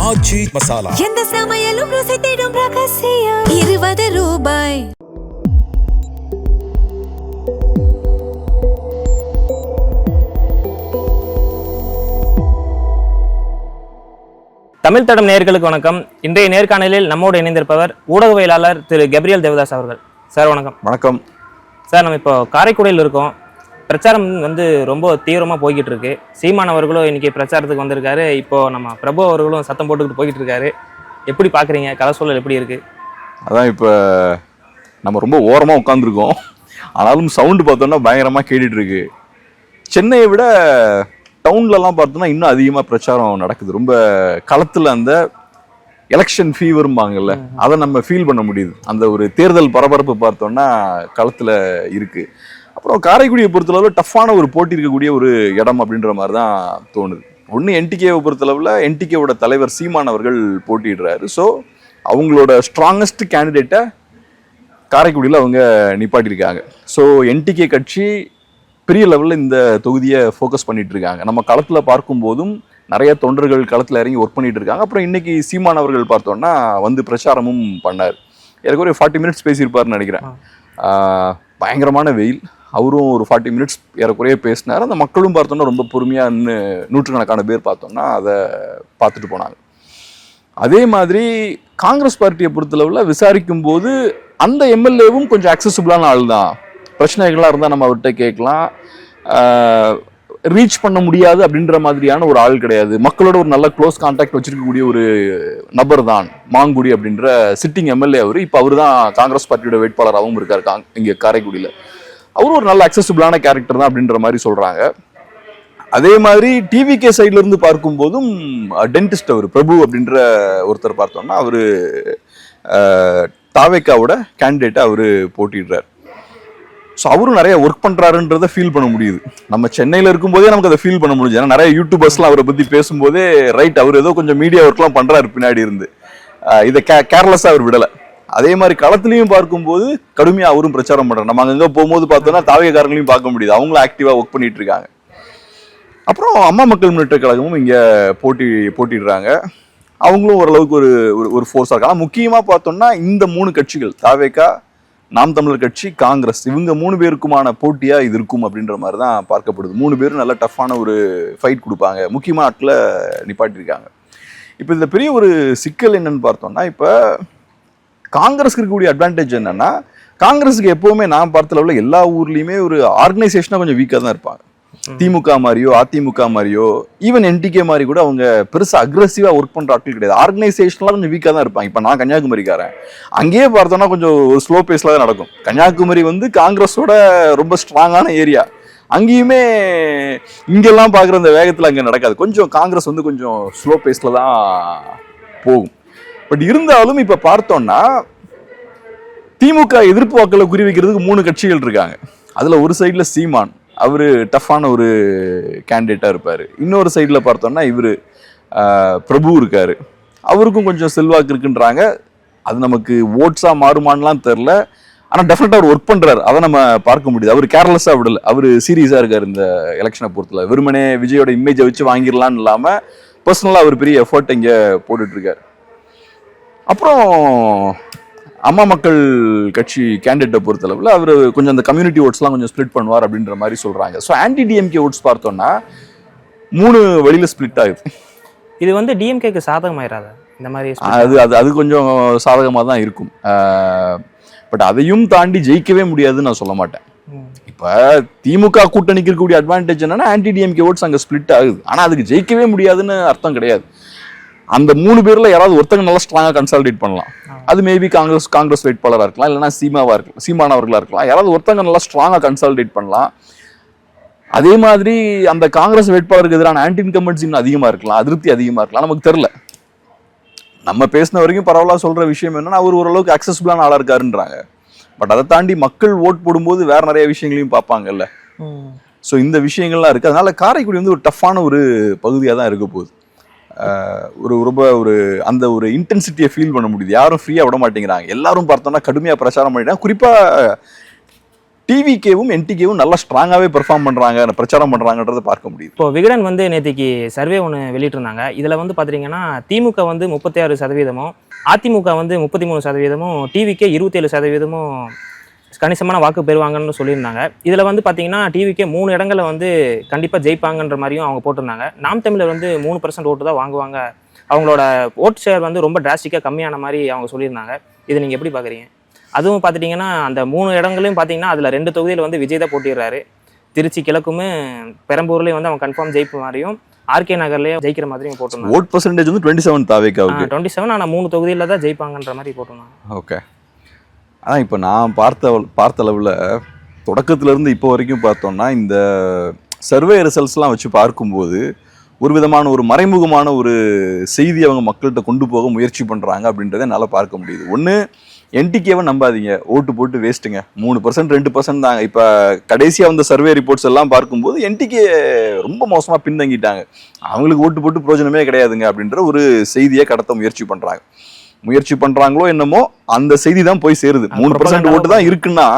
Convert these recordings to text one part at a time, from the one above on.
ஆச்சி மசாலா. எந்த சமையலும் ருசி தேடும் ரகசியம். 20 ரூபாய். தமிழ் தடம் நேயர்களுக்கு வணக்கம். இன்றைய நேர்காணலில் நம்மோடு இணைந்திருப்பவர் ஊடகவியலாளர் திரு கெப்ரியல் தேவதாஸ் அவர்கள். சார் வணக்கம். வணக்கம் சார். நம்ம இப்போ காரைக்குடியில் இருக்கோம். பிரச்சாரம் ரொம்ப தீவிரமாக போய்கிட்டு இருக்கு. சீமான் அவர்களும் இன்னைக்கு பிரச்சாரத்துக்கு வந்திருக்காரு. இப்போ நம்ம பிரபு அவர்களும் சத்தம் போட்டுக்கிட்டு போய்கிட்டு இருக்காரு. எப்படி பார்க்குறீங்க? கலை சூழல் எப்படி இருக்கு? அதான் இப்போ நம்ம ரொம்ப ஓரமாக உட்காந்துருக்கோம். ஆனாலும் சவுண்டு பார்த்தோன்னா பயங்கரமாக கேட்டுட்டு இருக்கு. சென்னையை விட டவுன்லலாம் பார்த்தோன்னா இன்னும் அதிகமாக பிரச்சாரம் நடக்குது. ரொம்ப களத்தில் அந்த எலெக்ஷன் ஃபீவரும்பாங்கல்ல, அதை நம்ம ஃபீல் பண்ண முடியுது. அந்த ஒரு தேர்தல் பரபரப்பு பார்த்தோன்னா களத்தில் இருக்கு. அப்புறம் காரைக்குடியை பொறுத்தளவில் டஃப்பான ஒரு போட்டி இருக்கக்கூடிய ஒரு இடம் அப்படின்ற மாதிரி தான் தோணுது. ஒன்று என்டிகேவை பொறுத்தளவில் என்டிகேவோட தலைவர் சீமான் அவர்கள் போட்டிடுறாரு. ஸோ அவங்களோட ஸ்ட்ராங்கஸ்ட் கேண்டிடேட்டை காரைக்குடியில் அவங்க நிப்பாட்டியிருக்காங்க. ஸோ என்டிகே கட்சி பெரிய லெவலில் இந்த தொகுதியை ஃபோக்கஸ் பண்ணிட்டு இருக்காங்க. நம்ம களத்தில் பார்க்கும்போதும் நிறைய தொண்டர்கள் களத்தில் இறங்கி ஒர்க் பண்ணிட்டு இருக்காங்க. அப்புறம் இன்னைக்கு சீமான் அவர்கள் பார்த்தோன்னா வந்து பிரச்சாரமும் பண்ணார். எனக்கு ஒரு 40 மினிட்ஸ் பேசியிருப்பாருன்னு நினைக்கிறேன். பயங்கரமான வெயில். அவரும் ஒரு 40 மினிட்ஸ் ஏறக்குறைய பேசினார். அந்த மக்களும் பார்த்தோன்னா ரொம்ப பொறுமையாக நூற்றுக்கணக்கான பேர் பார்த்தோன்னா அதை பார்த்துட்டு போனாங்க. அதே மாதிரி காங்கிரஸ் பார்ட்டியை பொறுத்தளவில் விசாரிக்கும் போது அந்த எம்எல்ஏவும் கொஞ்சம் அக்சசிபிளான ஆள் தான். பிரச்சனைகள்லாம் இருந்தால் நம்ம அவர்கிட்ட கேட்கலாம். ரீச் பண்ண முடியாது அப்படின்ற மாதிரியான ஒரு ஆள் கிடையாது. மக்களோட ஒரு நல்ல க்ளோஸ் கான்டாக்ட் வச்சிருக்கக்கூடிய ஒரு நபர் தான் மாங்குடி அப்படின்ற சிட்டிங் எம்எல்ஏ. அவர் இப்போ அவர் தான் காங்கிரஸ் பார்ட்டியோட வேட்பாளராகவும் இருக்கார் இங்கே காரைக்குடியில். அவரும் ஒரு நல்ல அக்சசிபிளான கேரக்டர் தான் அப்படின்ற மாதிரி சொல்கிறாங்க. அதே மாதிரி டிவிகே சைட்ல இருந்து பார்க்கும் போதும் டென்டிஸ்ட் அவர் பிரபு அப்படின்ற ஒருத்தர் பார்த்தோம்னா அவர் தாவேக்காவோட கேண்டிடேட்டை அவர் போட்டிடுறார். ஸோ அவரும் நிறைய ஒர்க் பண்ணுறாருன்றதை ஃபீல் பண்ண முடியுது. நம்ம சென்னையில் இருக்கும்போதே நமக்கு அதை ஃபீல் பண்ண முடியுது. ஏன்னா நிறைய யூடியூபர்ஸ்லாம் அவரை பற்றி பேசும்போதே ரைட் அவர் ஏதோ கொஞ்சம் மீடியா ஒர்க்லாம் பண்ணுறாரு பின்னாடி இருந்து. இதை கேர்லெஸ்ஸாக அவர் விடலை. அதே மாதிரி களத்துலையும் பார்க்கும்போது கடுமையாக அவரும் பிரச்சாரம் பண்ணுறாரு. நம்ம அங்கங்கே போகும்போது பார்த்தோன்னா தாவேக்காரங்களையும் பார்க்க முடியுது. அவங்களும் ஆக்டிவாக ஒர்க் பண்ணிட்டு இருக்காங்க. அப்புறம் அம்மா மக்கள் முன்னேற்ற கழகமும் இங்கே போட்டிடுறாங்க. அவங்களும் ஓரளவுக்கு ஒரு ஃபோர்ஸாக இருக்காங்க. முக்கியமாக பார்த்தோம்னா இந்த 3 கட்சிகள் தாவேக்கா, நாம் தமிழர் கட்சி, காங்கிரஸ், இவங்க 3 பேருக்குமான போட்டியா இது இருக்கும் அப்படின்ற மாதிரி தான் பார்க்கப்படுது. 3 பேரும் நல்ல டஃப்பான ஒரு ஃபைட் கொடுப்பாங்க. முக்கியமான ஆட்களை நிப்பாட்டியிருக்காங்க. இப்போ இந்த பெரிய ஒரு சிக்கல் என்னன்னு பார்த்தோம்னா, இப்போ காங்கிரஸ்க்கு இருக்கக்கூடிய அட்வான்டேஜ் என்னன்னா, காங்கிரஸுக்கு எப்பவுமே நான் பார்த்த லெவலில் எல்லா ஊர்லேயுமே ஒரு ஆர்கனைசேஷனாக கொஞ்சம் வீக்காக தான் இருப்பாங்க. திமுக மாதிரியோ அதிமுக மாதிரியோ ஈவன் என்டிகே மாதிரி கூட அவங்க பெருசாக அக்ரெசிவா ஒர்க் பண்ற ஆட்கள் கிடையாது. ஆர்கனைசேஷன்லாம் கொஞ்சம் வீக்காக தான் இருப்பாங்க. இப்போ நான் கன்னியாகுமரிக்காரன், அங்கேயே பார்த்தோம்னா கொஞ்சம் ஸ்லோ பேஸ்ல தான் நடக்கும். கன்னியாகுமரி வந்து காங்கிரஸோட ரொம்ப ஸ்ட்ராங்கான ஏரியா. அங்கேயுமே இங்கெல்லாம் பார்க்குற அந்த வேகத்தில் அங்கே நடக்காது. கொஞ்சம் காங்கிரஸ் வந்து கொஞ்சம் ஸ்லோ பேஸ்ல தான் போகும். பட் இருந்தாலும் இப்போ பார்த்தோம்னா திமுக எதிர்ப்பு வாக்களை குறிவைக்கிறதுக்கு 3 கட்சிகள் இருக்காங்க. அதில் ஒரு சைடில் சீமான், அவர் டஃப்பான ஒரு கேண்டிடேட்டாக இருப்பார். இன்னொரு சைடில் பார்த்தோம்னா இவர் பிரபு இருக்கார். அவருக்கும் கொஞ்சம் செல்வாக்கு இருக்குன்றாங்க. அது நமக்கு ஓட்ஸாக மாறுமானலாம் தெரில. ஆனால் டெஃபினட்டாக அவர் ஒர்க் பண்ணுறாரு. அதை நம்ம பார்க்க முடியுது. அவர் கேர்லெஸ்ஸாக விடலை. அவர் சீரியஸாக இருக்கார் இந்த எலெக்ஷனை பொறுத்தல. வெறுமனே விஜயோட இமேஜை வச்சு வாங்கிடலான்னு இல்லாமல் பர்சனலாக அவர் பெரிய எஃபர்ட் இங்கே போட்டுட்ருக்கார். அப்புறம் அம்மா மக்கள் கட்சி கேண்டிடேட்டை பொறுத்தளவில் அவர் கொஞ்சம் அந்த கம்யூனிட்டி ஓட்ஸ்லாம் கொஞ்சம் ஸ்பிளிட் பண்ணுவார் அப்படின்ற மாதிரி சொல்கிறாங்க. ஸோ ஆன்டி டிஎம்கே ஓட்ஸ் பார்த்தோம்னா 3 வழியில் ஸ்பிளிட் ஆகுது. இது வந்து டிஎம்கேக்கு சாதகமாயிராது இந்த மாதிரி? அது கொஞ்சம் சாதகமாக தான் இருக்கும். பட் அதையும் தாண்டி ஜெயிக்கவே முடியாதுன்னு நான் சொல்ல மாட்டேன். இப்போ திமுக கூட்டணிக்கு இருக்கக்கூடிய அட்வான்டேஜ் என்னன்னா ஆன்டி டிஎம்கே ஓட்ஸ் அங்கே ஸ்பிளிட் ஆகுது. ஆனால் அதுக்கு ஜெயிக்கவே முடியாதுன்னு அர்த்தம் கிடையாது. அந்த 3 பேர்ல யாராவது ஒருத்தங்க நல்லா ஸ்ட்ராங்கா கன்சாலிடேட் பண்ணலாம். அது மேபி காங்கிரஸ் வேட்பாளராக இருக்கலாம், இல்லைன்னா சீமான் அவர்களா இருக்கலாம். யாராவது ஒருத்தங்க நல்லா ஸ்ட்ராங்கா கன்சாலிடேட் பண்ணலாம். அதே மாதிரி அந்த காங்கிரஸ் வேட்பாளருக்கு எதிரான ஆன்டி இன்கம்பன்சி இன்னும் அதிகமா இருக்கலாம், அதிருப்தி அதிகமா இருக்கலாம். நமக்கு தெரியல. நம்ம பேசின வரைக்கும் பரவாயில்ல சொல்ற விஷயம் என்னன்னா அவர் ஓரளவுக்கு அக்சசிபிளான ஆளா இருக்காருன்றாங்க. பட் அதை தாண்டி மக்கள் ஓட் போடும்போது வேற நிறைய விஷயங்களையும் பார்ப்பாங்கல்ல. ஸோ இந்த விஷயங்கள்லாம் இருக்கு. அதனால காரைக்குடி வந்து ஒரு டஃப்பான ஒரு பகுதியாக தான் இருக்க போகுது. ரொம்ப அந்த ஒரு இன்டென்சிட்டியை ஃபீல் பண்ண முடியுது. யாரும் ஃப்ரீயாக விட மாட்டேங்கிறாங்க. எல்லாரும் பார்த்தோம்னா கடுமையாக பிரச்சாரம் பண்ணிட்டாங்க. குறிப்பாக டிவிகேவும் என்டிகேவும் நல்லா ஸ்ட்ராங்காகவே பெர்ஃபார்ம் பண்ணுறாங்க, பிரச்சாரம் பண்ணுறாங்கன்றதை பார்க்க முடியுது. இப்போ விகடன் வந்து நேற்றுக்கு சர்வே ஒன்று வெளியிட்டிருந்தாங்க. இதில் வந்து பார்த்தீங்கன்னா திமுக வந்து 36%, அதிமுக வந்து 33%, டிவிகே 27% கணிசமான வாக்கு பெறுவாங்கன்னு சொல்லியிருந்தாங்க. இதில் வந்து பார்த்தீங்கன்னா டிவிகே 3 இடங்களில் வந்து கண்டிப்பாக ஜெயிப்பாங்கன்ற மாதிரியும் அவங்க போட்டிருந்தாங்க. நாம் தமிழர் வந்து 3% ஓட்டு தான் வாங்குவாங்க, அவங்களோட ஓட் ஷேர் வந்து ரொம்ப டிராஸ்டிக்காக கம்மியான மாதிரி அவங்க சொல்லியிருந்தாங்க. இதை நீங்கள் எப்படி பார்க்குறீங்க? அதுவும் பார்த்துட்டிங்கன்னா அந்த 3 இடங்களையும் பார்த்தீங்கன்னா அதில் 2 தொகுதியில் வந்து விஜய் தான் போட்டிடுறாரு. திருச்சி கிழக்கும் பெரம்பூர்லேயும் வந்து அவன் கன்ஃபார்ம் ஜெயிப்பு மாதிரியும், ஆர்கே நகர்லேயும் ஜெயிக்கிற மாதிரியும் போட்டிருந்தாங்க. ஓட் பர்சன்டேஜ் வந்து 27 தாவேக்காவுக்கு 27, ஆனால் 3 தொகுதியில் தான் ஜெயிப்பாங்கன்ற மாதிரி போட்டிருந்தாங்க. ஓகே. ஆனால் இப்போ நான் பார்த்த அளவில் தொடக்கத்திலேருந்து இப்போ வரைக்கும் பார்த்தோம்னா இந்த சர்வே ரிசல்ட்ஸ்லாம் வச்சு பார்க்கும்போது ஒரு விதமான ஒரு மறைமுகமான ஒரு செய்தி அவங்க மக்கள்கிட்ட கொண்டு போக முயற்சி பண்ணுறாங்க அப்படின்றத என்னால் பார்க்க முடியுது. ஒன்று, என்டிகேவை நம்பாதீங்க, ஓட்டு போட்டு வேஸ்ட்டுங்க, 3% 2% தாங்க. இப்போ கடைசியாக வந்த சர்வே ரிப்போர்ட்ஸ் எல்லாம் பார்க்கும்போது என்டிகே ரொம்ப மோசமாக பின்தங்கிட்டாங்க, அவங்களுக்கு ஓட்டு போட்டு பிரயோஜனமே கிடையாதுங்க அப்படின்ற ஒரு செய்தியை கடத்த முயற்சி பண்ணுறாங்களோ என்னமோ அந்த செய்தி தான் போய் சேருது. 3% ஓட்டு தான் இருக்குன்னா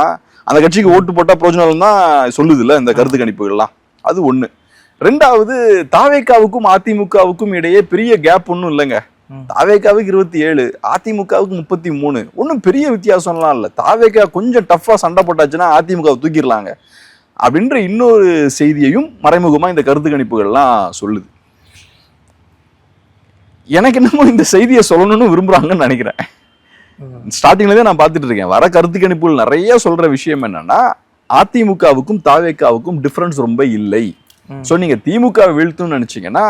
அந்த கட்சிக்கு ஓட்டு போட்டால் பிரயோஜனம் தான் சொல்லுது இல்லை இந்த கருத்து கணிப்புகள்லாம். அது ஒன்று. ரெண்டாவது, தாவேக்காவுக்கும் அதிமுகவுக்கும் இடையே பெரிய கேப் ஒன்றும் இல்லைங்க. தாவேக்காவுக்கு 27, அதிமுகவுக்கு 33, ஒன்றும் பெரிய வித்தியாசம்லாம் இல்லை. தாவேக்கா கொஞ்சம் டஃப்பாக சண்டை போட்டாச்சுன்னா அதிமுகவை தூக்கிடலாங்க அப்படின்ற இன்னொரு செய்தியையும் மறைமுகமாக இந்த கருத்து கணிப்புகள்லாம் சொல்லுது. எனக்கு என்னமோ இந்த செய்தியை சொல்லணும்னு விரும்புறாங்கன்னு நினைக்கிறேன். ஸ்டார்டிங்லேயே நான் பார்த்துட்டு இருக்கேன், வர கருத்து கணிப்புகள் நிறைய சொல்ற விஷயம் என்னன்னா அதிமுகவுக்கும் தாவேக்காவுக்கும் டிஃபரன்ஸ் ரொம்ப இல்லை. ஸோ நீங்க திமுக வீழ்த்துன்னு நினைச்சீங்கன்னா